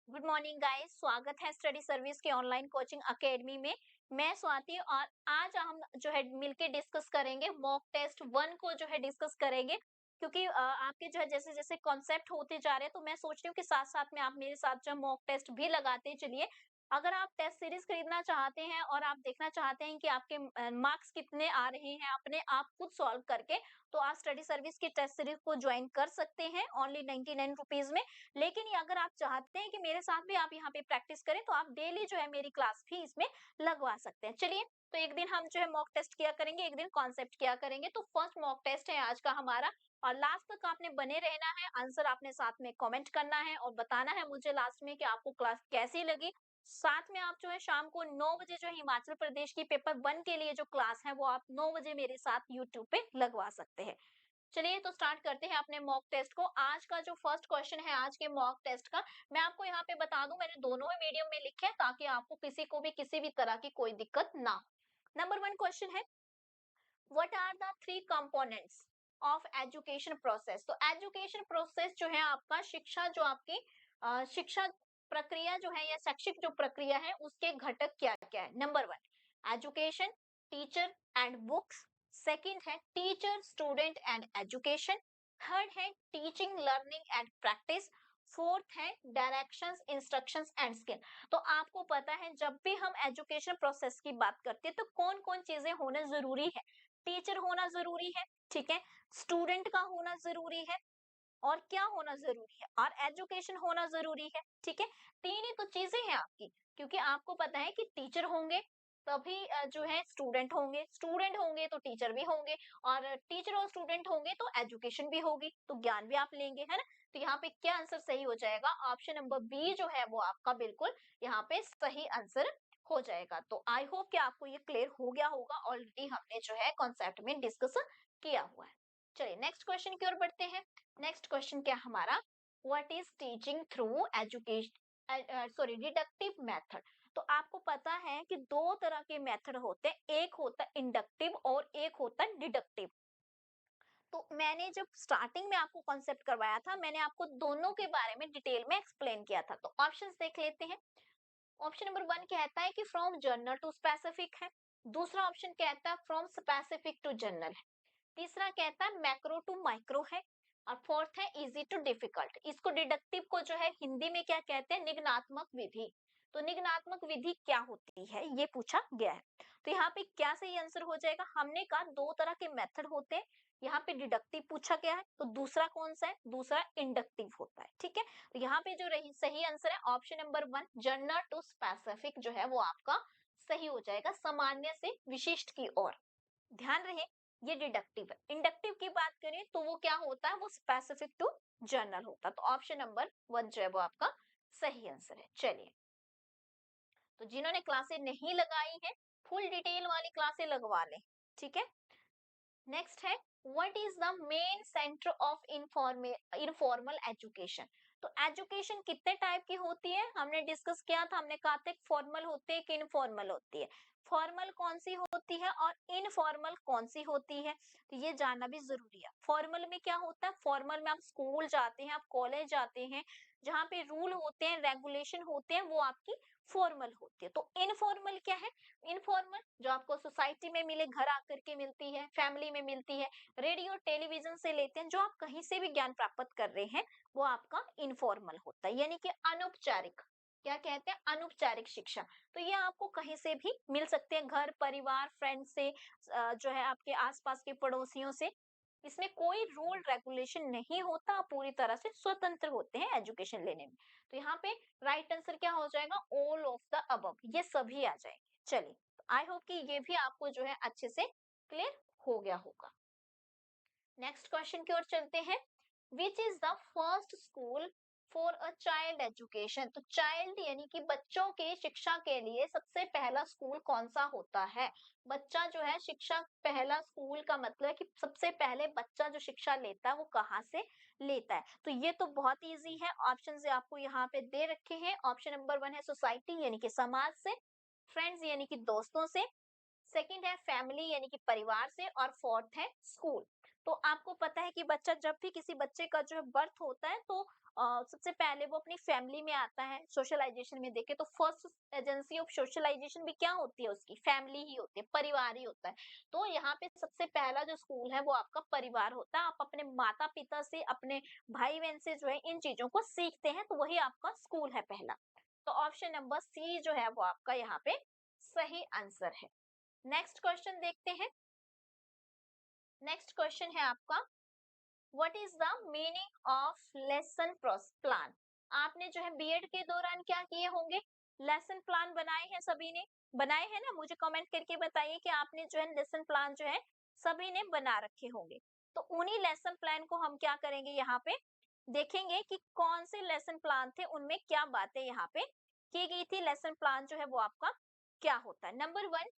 Good morning guys, स्वागत है study service के ऑनलाइन कोचिंग एकेडमी में। मैं स्वाति और आज हम जो है मिलके डिस्कस करेंगे मॉक टेस्ट 1 को जो है डिस्कस करेंगे। क्योंकि आपके जो है जैसे जैसे कॉन्सेप्ट होते जा रहे हैं तो मैं सोच रही हूँ कि साथ साथ में आप मेरे साथ जो मॉक टेस्ट भी लगाते चलिए। अगर आप टेस्ट सीरीज खरीदना चाहते हैं और आप देखना चाहते हैं कि आपके मार्क्स कितने आ रहे हैं अपने आप खुद सॉल्व करके, तो आप स्टडी सर्विस की टेस्ट सीरीज को ज्वाइन कर सकते हैं ओनली 99 रुपीज में। लेकिन ये अगर आप चाहते हैं कि मेरे साथ भी आप यहाँ पे प्रैक्टिस करें तो आप डेली जो है मेरी क्लास भी इसमें लगवा सकते हैं। चलिए, तो एक दिन हम जो है मॉक टेस्ट किया करेंगे, एक दिन कॉन्सेप्ट किया करेंगे। तो फर्स्ट मॉक टेस्ट है आज का हमारा, और लास्ट तक आपने बने रहना है। आंसर आपने साथ में कमेंट करना है और बताना है मुझे लास्ट में कि आपको क्लास कैसी लगी। साथ में आप जो है शाम को 9 बजे जो है हिमाचल प्रदेश की पेपर 1 के लिए जो क्लास है वो आप 9 बजे मेरे साथ यूट्यूब पे लगवा सकते हैं। चलिए, तो स्टार्ट करते हैं अपने मॉक टेस्ट को। आज का जो फर्स्ट क्वेश्चन है आज के मॉक टेस्ट का, मैं आपको यहाँ पे बता दूं, मैंने दोनों ही मीडियम में लिखे हैं ताकि आपको किसी को भी किसी भी तरह की कोई दिक्कत ना हो। नंबर 1 क्वेश्चन है, what are the three components of education process. तो एजुकेशन प्रोसेस जो है आपका शिक्षा, जो आपकी शिक्षा प्रक्रिया जो है या शैक्षिक जो प्रक्रिया है उसके घटक क्या क्या है। Number 1 education, teacher and books. Second है teacher, student and education. Third है teaching, learning and practice. Fourth है डायरेक्शंस, इंस्ट्रक्शंस एंड स्किल। तो आपको पता है जब भी हम एजुकेशन प्रोसेस की बात करते हैं तो कौन कौन चीजें होना जरूरी है। टीचर होना जरूरी है, ठीक है, स्टूडेंट का होना जरूरी है, और क्या होना जरूरी है, और एजुकेशन होना जरूरी है। ठीक है, तीन ही तो चीजें हैं आपकी। क्योंकि आपको पता है कि टीचर होंगे तभी जो है स्टूडेंट होंगे, स्टूडेंट होंगे तो टीचर भी होंगे, और टीचर और स्टूडेंट होंगे तो एजुकेशन भी होगी, तो ज्ञान भी आप लेंगे, है ना। तो यहाँ पे क्या आंसर सही हो जाएगा, ऑप्शन नंबर बी जो है वो आपका बिल्कुल यहाँ पे सही आंसर हो जाएगा। तो आई होप कि आपको ये क्लियर हो गया होगा, ऑलरेडी हमने जो है कॉन्सेप्ट में डिस्कस किया हुआ है। चलिए नेक्स्ट क्वेश्चन की ओर बढ़ते हैं। नेक्स्ट क्वेश्चन क्या हमारा, what is teaching through education, sorry, deductive method. तो आपको पता है कि दो तरह के मेथड होते हैं, एक होता है इंडक्टिव और एक होता है डिडक्टिव। तो मैंने जब स्टार्टिंग में आपको कॉन्सेप्ट करवाया था मैंने आपको दोनों के बारे में डिटेल में एक्सप्लेन किया था। तो ऑप्शंस देख लेते हैं। ऑप्शन नंबर 1 कहता है कि फ्रॉम जनरल टू स्पेसिफिक है। दूसरा ऑप्शन कहता है फ्रॉम स्पेसिफिक टू जनरल है। तीसरा कहता है मैक्रो टू माइक्रो है। और फोर्थ है इजी टू डिफिकल्ट। इसको डिडक्टिव को जो है हिंदी में क्या कहते हैं, निगनात्मक विधि। तो निगनात्मक विधि क्या होती है ये पूछा गया है। तो यहाँ पे क्या सही आंसर हो जाएगा, हमने कहा दो तरह के मेथड होते हैं, यहाँ पे डिडक्टिव पूछा गया है तो दूसरा कौन सा है, दूसरा इंडक्टिव होता है। ठीक है, तो यहाँ पे जो रही सही आंसर है option number 1 general to specific जो है वो आपका सही हो जाएगा, सामान्य से विशिष्ट की ओर। ध्यान रहे ये डिडक्टिव है। इंडक्टिव की बात करें तो वो क्या होता है, वो स्पेसिफिक टू जनरल होता है। तो ऑप्शन नंबर 1 जो है वो आपका सही आंसर है। चलिए, तो जिन्होंने क्लासें नहीं लगाई है फुल डिटेल वाली क्लासें लगवा लें। ठीक है, नेक्स्ट है what is the main centre of informal education. तो एजुकेशन कितने टाइप की होती है हमने डिस्कस किया था, हमने कहा था फॉर्मल होती है कि इनफॉर्मल होती है। फॉर्मल कौन सी होती है और इनफॉर्मल कौन सी होती है, तो ये जानना भी जरूरी है। फॉर्मल में क्या होता है, फॉर्मल में आप स्कूल जाते हैं, आप कॉलेज जाते हैं, जहाँ पे रूल होते हैं, रेगुलेशन होते हैं, वो आपकी फॉर्मल होती है। तो इनफॉर्मल क्या है, इनफॉर्मल जो आपको सोसाइटी में मिले, घर आकर के मिलती है, फैमिली में मिलती है, रेडियो टेलीविजन से लेते हैं, जो आप कहीं से भी ज्ञान प्राप्त कर रहे हैं वो आपका इनफॉर्मल होता है, यानी कि अनौपचारिक। क्या कहते हैं, अनौपचारिक शिक्षा। तो ये आपको कहीं से भी मिल सकते हैं, घर परिवार फ्रेंड से, जो है आपके आसपास के पड़ोसियों से। इसमें कोई रूल रेगुलेशन नहीं होता, आप पूरी तरह से स्वतंत्र होते हैं एजुकेशन लेने में। तो यहाँ पे राइट आंसर क्या हो जाएगा, ऑल ऑफ द अबव, ये सभी आ जाएंगे। चलिए, आई होप कि ये भी आपको जो है अच्छे से क्लियर हो गया होगा। नेक्स्ट क्वेश्चन की ओर चलते हैं। Which is the first school for a child education. तो चाइल्ड यानी कि बच्चों के शिक्षा के लिए सबसे पहला स्कूल कौन सा होता है। बच्चा जो है शिक्षा, पहला स्कूल का मतलब है कि सबसे पहले बच्चा जो शिक्षा लेता है वो कहाँ से लेता है। तो ये तो बहुत इजी है, ऑप्शन से आपको यहाँ पे दे रखे हैं। ऑप्शन नंबर 1 है सोसाइटी यानी कि समाज से, फ्रेंड्स यानी कि दोस्तों से, सेकंड है फैमिली यानी कि परिवार से, और फोर्थ है स्कूल। तो आपको पता है कि बच्चा जब भी किसी बच्चे का जो है बर्थ होता है तो सबसे पहले वो अपनी फैमिली में आता है। सोशलाइजेशन में देखें तो फर्स्ट एजेंसी ऑफ सोशलाइजेशन भी क्या होती है, उसकी फैमिली ही होती है, परिवार ही होता है। तो यहाँ पे सबसे पहला जो स्कूल है वो आपका परिवार होता है। आप अपने माता पिता से, अपने भाई बहन से जो है इन चीजों को सीखते हैं, तो वही आपका स्कूल है पहला। तो ऑप्शन नंबर सी जो है वो आपका यहाँ पे सही आंसर है। नेक्स्ट क्वेश्चन देखते हैं। नेक्स्ट क्वेश्चन है आपका, what is the meaning of lesson plan. आपने जो है बीएड के दौरान क्या किए होंगे, लेसन प्लान बनाए हैं, सभी ने बनाए हैं ना। मुझे कमेंट करके बताइए कि आपने जो है लेसन प्लान जो है सभी ने बना रखे होंगे। तो उन्हीं लेसन प्लान को हम क्या करेंगे, यहाँ पे देखेंगे कि कौन से लेसन प्लान थे, उनमें क्या बातें यहाँ पे की गई थी। लेसन प्लान जो है वो आपका क्या होता है। Number 1,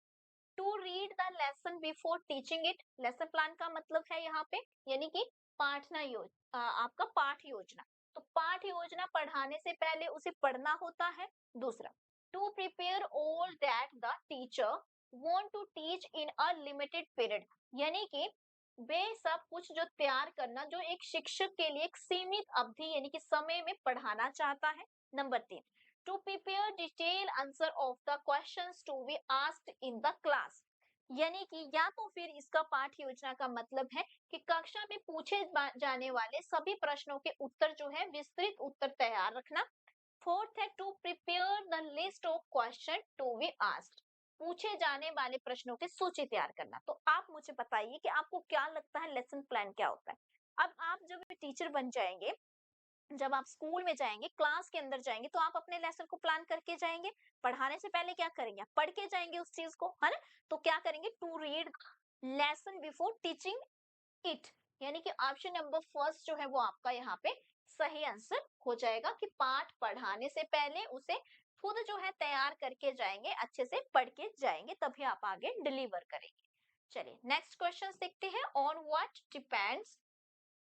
to read the lesson before teaching it. Lesson plan का मतलब है यहाँ पे यानी कि आपका पाठ योजना। तो पाठ योजना पढ़ाने से पहले उसे पढ़ना होता है। दूसरा, to prepare all that the teacher want to teach in a limited period, यानी कि वे सब कुछ जो तैयार करना जो एक शिक्षक के लिए एक सीमित अवधि यानी कि समय में पढ़ाना चाहता है। Number 3, to prepare detailed answer of the questions to be asked in the class, यानी कि या तो फिर इसका पाठ योजना का मतलब है कि कक्षा में पूछे जाने वाले सभी प्रश्नों के उत्तर जो है विस्तृत उत्तर तैयार रखना। फोर्थ है to prepare the list of question to be asked, पूछे जाने वाले प्रश्नों की सूची तैयार करना। तो आप मुझे बताइए कि आपको क्या लगता है लेसन प्लान क्या होता है। अब आप जब टीचर बन जाएंगे, जब आप स्कूल में जाएंगे, क्लास के अंदर जाएंगे, तो आप अपने लेसन को प्लान करके जाएंगे। पढ़ाने से पहले क्या करेंगे, पढ़ के जाएंगे उस चीज को, है ना। तो क्या करेंगे, to read lesson before teaching it, यानी कि ऑप्शन नंबर फर्स्ट जो है वो आपका यहाँ पे सही आंसर हो जाएगा कि पाठ पढ़ाने से पहले उसे खुद जो है तैयार करके जाएंगे, अच्छे से पढ़ के जाएंगे, तभी आप आगे डिलीवर करेंगे। चलिए नेक्स्ट क्वेश्चन देखते हैं।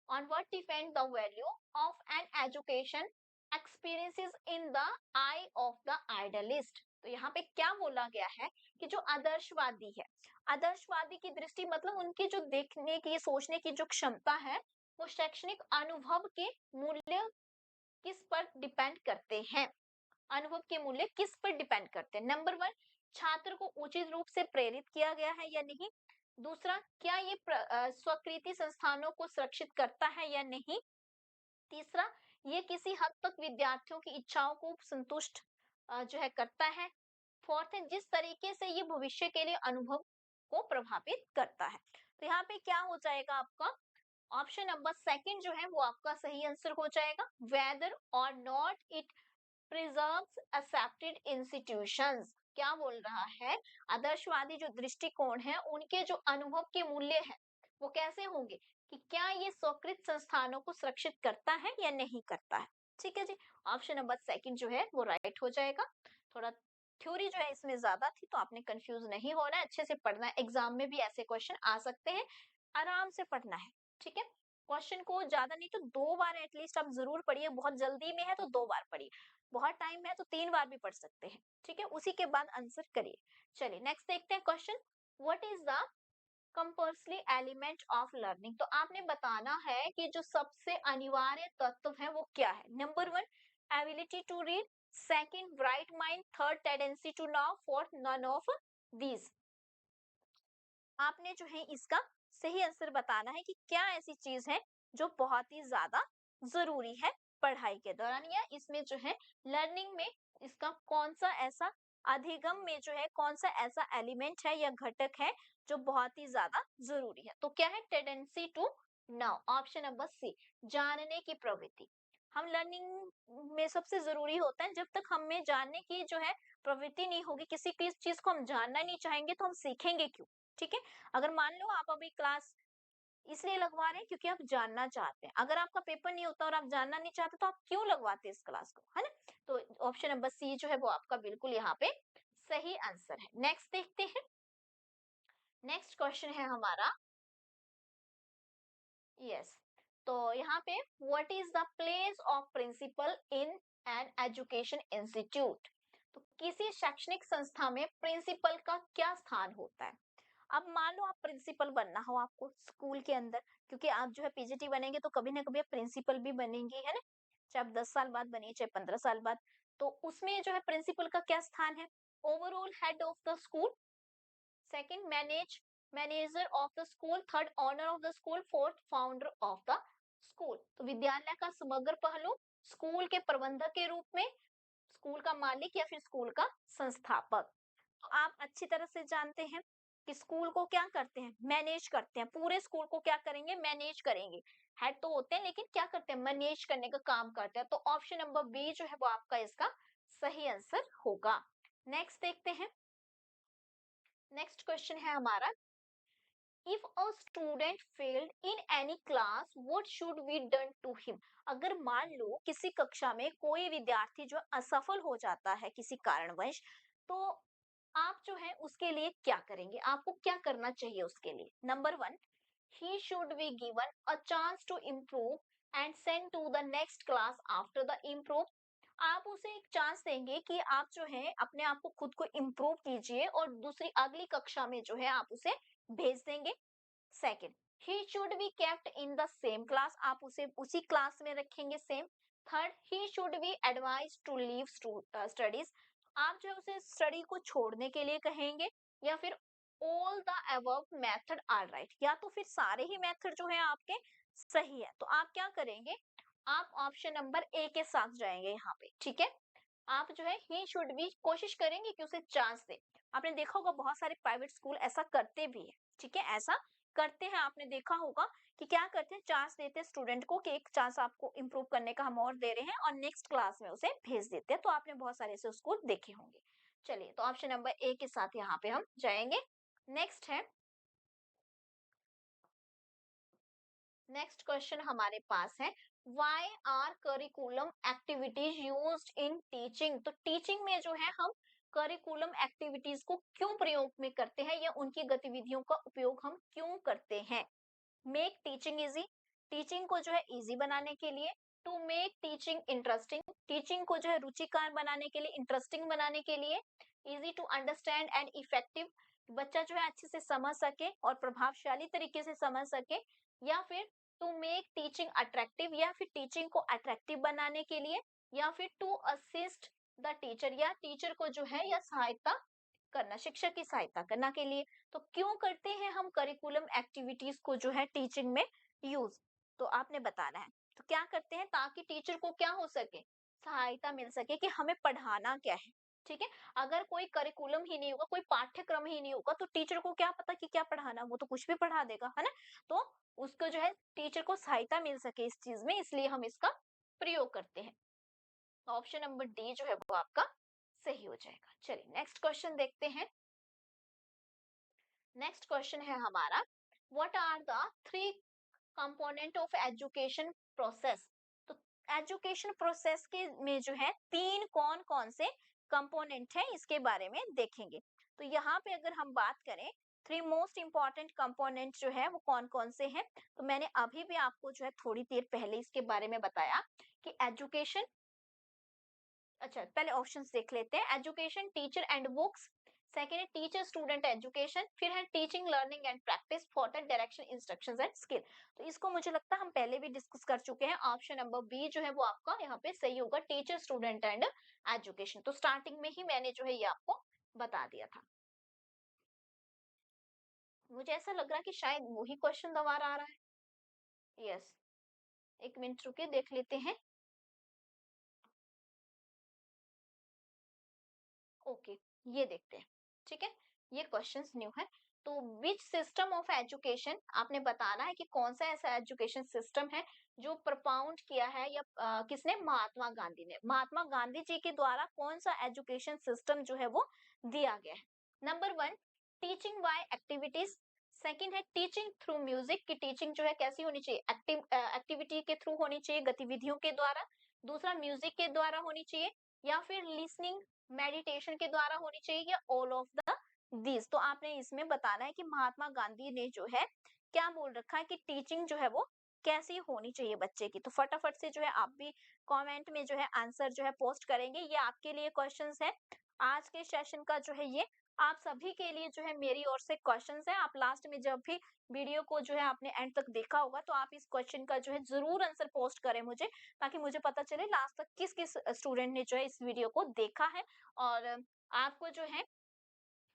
On what depend the value of an education experiences in the eye of the idealist। तो यहाँ पे क्या बोला गया है कि जो आदर्शवादी है, आदर्शवादी की दृष्टि मतलब उनकी जो देखने की, सोचने की जो क्षमता है, वो शैक्षणिक अनुभव के मूल्य किस पर डिपेंड करते हैं। अनुभव के मूल्य किस पर डिपेंड करते हैं। नंबर 1, छात्र को उचित रूप से प्रेरित किया गया है या नहीं। दूसरा, क्या ये स्वीकृति संस्थानों को सुरक्षित करता है या नहीं। तीसरा, ये किसी हद तक विद्यार्थियों की इच्छाओं को संतुष्ट जो है करता है। फोर्थ है, जिस तरीके से ये भविष्य के लिए अनुभव को प्रभावित करता है। तो यहाँ पे क्या हो जाएगा आपका, ऑप्शन नंबर सेकंड जो है वो आपका सही आंसर हो जाएगा। वेदर और not it preserves accepted institutions, क्या बोल रहा है, आदर्शवादी जो दृष्टिकोण है उनके जो अनुभव के मूल्य है वो कैसे होंगे, कि क्या ये स्वीकृत संस्थानों को सुरक्षित करता है या नहीं करता है। ठीक है जी, ऑप्शन नंबर सेकंड जो है वो राइट हो जाएगा। थोड़ा थ्योरी जो है इसमें ज्यादा थी, तो आपने कंफ्यूज नहीं होना है, अच्छे से पढ़ना है, एग्जाम में भी ऐसे क्वेश्चन आ सकते हैं, आराम से पढ़ना है। ठीक है, क्वेश्चन को ज्यादा नहीं तो 2 बार एटलीस्ट आप जरूर पढ़िए, बहुत जल्दी में है तो 2 बार पढ़िए, बहुत टाइम है तो 3 बार भी पढ़ सकते हैं। ठीक है, उसी के बाद आंसर करिए। चलिए नेक्स्ट देखते हैं question, what is the compulsory element of learning. तो आपने बताना है कि जो सबसे अनिवार्य तत्व है वो क्या है। Number 1, ability to read. Second, bright mind. Third, tendency to know. Fourth, none of these. आपने जो है इसका सही आंसर बताना है कि क्या ऐसी चीज है जो बहुत ही ज्यादा जरूरी है पढ़ाई के दौरान, या इसमें जो है लर्निंग में इसका कौन सा ऐसा अधिगम में जो है कौन सा ऐसा एलिमेंट है या घटक है जो बहुत ही ज्यादा जरूरी है। तो क्या है, tendency to know, option number C, जानने की प्रवृत्ति। हम लर्निंग में सबसे जरूरी होता है, जब तक हमें जानने की जो है प्रवृत्ति नहीं होगी, किसी की चीज को हम जानना नहीं चाहेंगे तो हम सीखेंगे क्यों। ठीक है, अगर मान लो आप अभी क्लास इसलिए लगवा रहे हैं क्योंकि आप जानना चाहते हैं, अगर आपका पेपर नहीं होता और आप जानना नहीं चाहते तो आप क्यों लगवाते इस क्लास को, है ना। तो ऑप्शन नंबर सी जो है वो आपका बिल्कुल यहाँ पे सही आंसर है। नेक्स्ट देखते हैं। नेक्स्ट क्वेश्चन है हमारा, यस, तो यहाँ पे what is the place of principal in an education institute. तो किसी शैक्षणिक संस्था में प्रिंसिपल का क्या स्थान होता है। अब मान लो आप प्रिंसिपल बनना हो आपको स्कूल के अंदर, क्योंकि आप जो है पीजीटी बनेंगे तो कभी ना कभी आप प्रिंसिपल भी बनेंगे, है ना? चाहे आप 10 साल बाद बनिए, चाहे 15 साल बाद। तो उसमें जो है प्रिंसिपल का क्या स्थान है? Overall head of the school, second manager of the school, third owner of the school, fourth founder of the school. तो विद्यालय का समग्र पहलू, स्कूल के प्रबंधक के रूप में, स्कूल का मालिक या फिर स्कूल का संस्थापक। तो आप अच्छी तरह से जानते हैं कि स्कूल को क्या करते हैं, मैनेज करते हैं, पूरे स्कूल को क्या करेंगे, मैनेज करेंगे। हेड तो होते हैं लेकिन क्या करते हैं, मैनेज करने का काम करते हैं। तो ऑप्शन नंबर बी जो है वो आपका इसका सही आंसर होगा। नेक्स्ट देखते हैं। नेक्स्ट क्वेश्चन है हमारा, if a student failed in any class what should be done to him. अगर मान लो किसी कक्षा में कोई विद्यार्थी जो असफल हो जाता है किसी कारणवश, तो आप जो है उसके लिए क्या करेंगे, आपको क्या करना चाहिए उसके लिए? Number one, he should be given a chance to improve and sent to the next class after the improve। आप उसे एक चांस देंगे कि आप जो है अपने आप को खुद को इम्प्रूव कीजिए और दूसरी अगली कक्षा में जो है आप उसे भेज देंगे। Second, he should be kept in the same class, आप उसे उसी क्लास में रखेंगे same. Third, he should be advise to leave studies, आप जो है उसे स्टडी को छोड़ने के लिए कहेंगे। या फिर all the above method are right, या तो फिर सारे ही मेथड जो है आपके सही है। तो आप क्या करेंगे, आप ऑप्शन नंबर ए के साथ जाएंगे यहाँ पे, ठीक है? आप जो है ही शुड बी कोशिश करेंगे कि उसे चांस दे। आपने देखा होगा बहुत सारे प्राइवेट स्कूल ऐसा करते भी है, ठीक है? ऐसा करते हैं, आपने देखा होगा कि क्या करते हैं, चांस देते हैं स्टूडेंट को कि एक चांस आपको इंप्रूव करने का हम और दे रहे हैं, और नेक्स्ट क्लास में उसे भेज देते हैं। तो आपने बहुत सारे ऐसे स्कूल देखे होंगे। चलिए, तो ऑप्शन नंबर ए के साथ यहाँ पे हम जाएंगे। नेक्स्ट है, नेक्स्ट क्वेश्चन हमारे पास है, why are curriculum activities used in teaching. तो टीचिंग में जो है हम करिकुलम एक्टिविटीज को क्यों प्रयोग में करते हैं, या उनकी गतिविधियों का उपयोग हम क्यों करते हैं? मेक टीचिंग इजी, टीचिंग को जो है इजी बनाने के लिए। To make teaching interesting, teaching को जो है रुचिकर बनाने के लिए, इंटरेस्टिंग बनाने के लिए। Easy to understand and effective, बच्चा जो है अच्छे से समझ सके और प्रभावशाली तरीके से समझ सके। या फिर टू मेक टीचिंग अट्रैक्टिव, या फिर टीचिंग को अट्रैक्टिव बनाने के लिए। या फिर टू असिस्ट द टीचर, या टीचर को जो है या सहायता करना, शिक्षक की सहायता करना के लिए। तो क्यों करते हैं हम करिकुलम एक्टिविटीज को जो है टीचिंग में यूज, तो आपने बताना है। तो क्या करते हैं, ताकि टीचर को क्या हो सके, सहायता मिल सके कि हमें पढ़ाना क्या है, ठीक है? अगर कोई करिकुलम ही नहीं होगा, कोई पाठ्यक्रम ही नहीं होगा, तो टीचर को क्या पता कि क्या पढ़ाना, वो तो कुछ भी पढ़ा देगा, है ना? तो उसको जो है टीचर को सहायता मिल सके इस चीज में, इसलिए हम इसका प्रयोग करते हैं। ऑप्शन नंबर डी जो है वो आपका सही हो जाएगा। चलिए, नेक्स्ट क्वेश्चन देखते हैं। नेक्स्ट क्वेश्चन है हमारा, what are the three component of education process. तो एजुकेशन प्रोसेस के में जो है तीन कौन कौन से कंपोनेंट है, इसके बारे में देखेंगे। तो यहाँ पे अगर हम बात करें, थ्री मोस्ट इंपॉर्टेंट कंपोनेंट जो है वो कौन कौन से हैं, तो मैंने अभी भी आपको जो है थोड़ी देर पहले इसके बारे में बताया कि एजुकेशन, अच्छा पहले ऑप्शंस देख लेते हैं। Education, teacher and books, second है टीचर स्टूडेंट एजुकेशन, फिर है teaching learning and practice, fourth है डायरेक्शन इंस्ट्रक्शंस एंड स्किल। तो इसको मुझे लगता है हम पहले भी डिस्कस कर चुके हैं। ऑप्शन नंबर बी जो है वो आपका यहाँ पे सही होगा, टीचर स्टूडेंट एंड एजुकेशन। तो स्टार्टिंग में ही मैंने जो है ये आपको बता दिया था। मुझे ऐसा लग रहा है कि शायद वही क्वेश्चन दोबारा आ रहा है। यस, एक मिनट रुके, देख लेते हैं। ओके, ये देखते हैं, ठीक है? ये क्वेश्चंस न्यू है। तो विच सिस्टम ऑफ एजुकेशन, आपने बताना है कि कौन सा ऐसा एजुकेशन सिस्टम है जो प्रपाउंड किया है, या किसने, महात्मा गांधी ने। महात्मा गांधी जी के द्वारा कौन सा एजुकेशन सिस्टम जो है वो दिया गया है? Number one, teaching bye activities, second है टीचिंग थ्रू म्यूजिक, की टीचिंग जो है कैसी होनी चाहिए, एक्टिविटी के थ्रू होनी चाहिए, गतिविधियों के द्वारा। दूसरा, म्यूजिक के द्वारा होनी चाहिए, या फिर लिसनिंग, मेडिटेशन के द्वारा होनी चाहिए, या ऑल ऑफ द दिस। तो आपने इसमें बताना है कि महात्मा गांधी ने जो है क्या बोल रखा है कि टीचिंग जो है वो कैसी होनी चाहिए बच्चे की। तो फटाफट से जो है आप भी कमेंट में जो है आंसर जो है पोस्ट करेंगे। ये आपके लिए क्वेश्चंस है आज के सेशन का जो है ये आप सभी के लिए जो है मेरी ओर से क्वेश्चंस हैं। आप लास्ट में जब भी वीडियो को जो है आपने एंड तक देखा होगा तो आप इस क्वेश्चन का जो है ज़रूर आंसर पोस्ट करें मुझे, ताकि मुझे पता चले लास्ट तक किस-किस स्टूडेंट ने जो है इस वीडियो को देखा है। और आपको जो है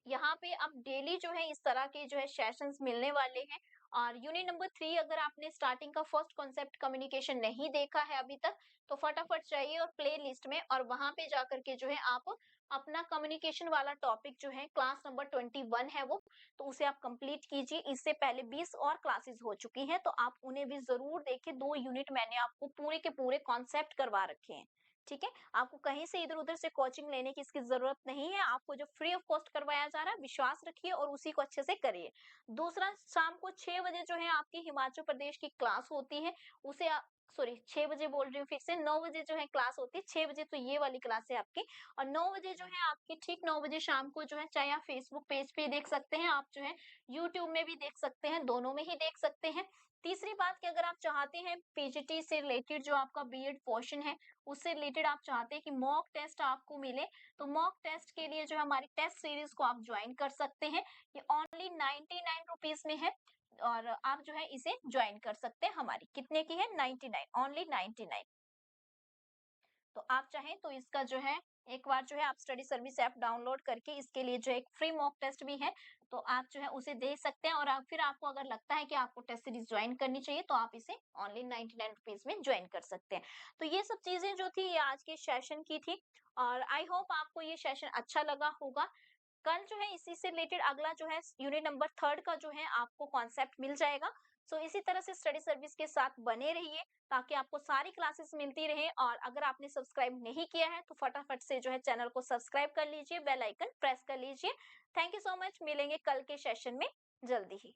यहाँ पे अब डेली जो है इस तरह के जो है सेशंस मिलने वाले हैं। और यूनिट नंबर 3 अगर आपने स्टार्टिंग का फर्स्ट कॉन्सेप्ट कम्युनिकेशन नहीं देखा है अभी तक, तो फटाफट जाइए और प्ले लिस्ट में और वहां पे जाकर के जो है आप अपना कम्युनिकेशन वाला टॉपिक जो है क्लास नंबर 21 है वो, तो उसे आप कंप्लीट कीजिए। इससे पहले 20 और क्लासेस हो चुकी हैं, तो आप उन्हें भी जरूर देखिए। 2 यूनिट मैंने आपको पूरे के पूरे कॉन्सेप्ट करवा रखे हैं। ठीक है, आपको कहीं से इधर-उधर से कोचिंग लेने की इसकी ज़रूरत नहीं है। आपको जो फ्री ऑफ कॉस्ट करवाया जा रहा है, विश्वास रखिए और उसी को अच्छे से करिए। दूसरा, शाम को 6 बजे जो है आपकी हिमाचल प्रदेश की क्लास होती है, उसे आप सॉरी 6 बजे बोल रही हूँ फिर से, 9 बजे जो है क्लास होती है। 6 बजे तो ये वाली क्लास है आपकी, और 9 बजे जो है आपकी, ठीक 9 बजे शाम को जो है, चाहे आप फेसबुक पेज पे देख सकते हैं, आप जो है यूट्यूब में भी देख सकते हैं, दोनों में ही देख सकते हैं। तीसरी बात कि अगर आप चाहते हैं पीजीटी से रिलेटेड जो आपका बीएड पोर्शन है, उससे रिलेटेड आप चाहते हैं कि मॉक टेस्ट आपको मिले, तो मॉक टेस्ट के लिए जो है हमारी टेस्ट सीरीज को आप ज्वाइन कर सकते हैं। ये ओनली 99 रुपीज में है, और आप जो है इसे ज्वाइन कर सकते हैं। हमारी कितने की है? 99, ओनली 99। तो आप चाहें तो इसका जो है एक बार जो है आप स्टडी सर्विस ऐप डाउनलोड करके इसके लिए जो एक फ्री मॉक टेस्ट भी है, तो आप जो है उसे दे सकते हैं। और आप फिर आपको अगर लगता है कि आपको टेस्ट सीरीज ज्वाइन करनी चाहिए, तो आप इसे ओनली 99 रुपीज में ज्वाइन कर सकते हैं। तो ये सब चीजें जो थी, ये आज के सेशन की थी, और आई होप आपको ये सेशन अच्छा लगा होगा। कल जो है इसी से रिलेटेड अगला जो है यूनिट नंबर 3 का जो है आपको कॉन्सेप्ट मिल जाएगा। सो इसी तरह से स्टडी सर्विस के साथ बने रहिए, ताकि आपको सारी क्लासेस मिलती रहे। और अगर आपने सब्सक्राइब नहीं किया है, तो फटाफट से जो है चैनल को सब्सक्राइब कर लीजिए, बेल आइकन प्रेस कर लीजिए। थैंक यू सो मच, मिलेंगे कल के सेशन में जल्दी ही।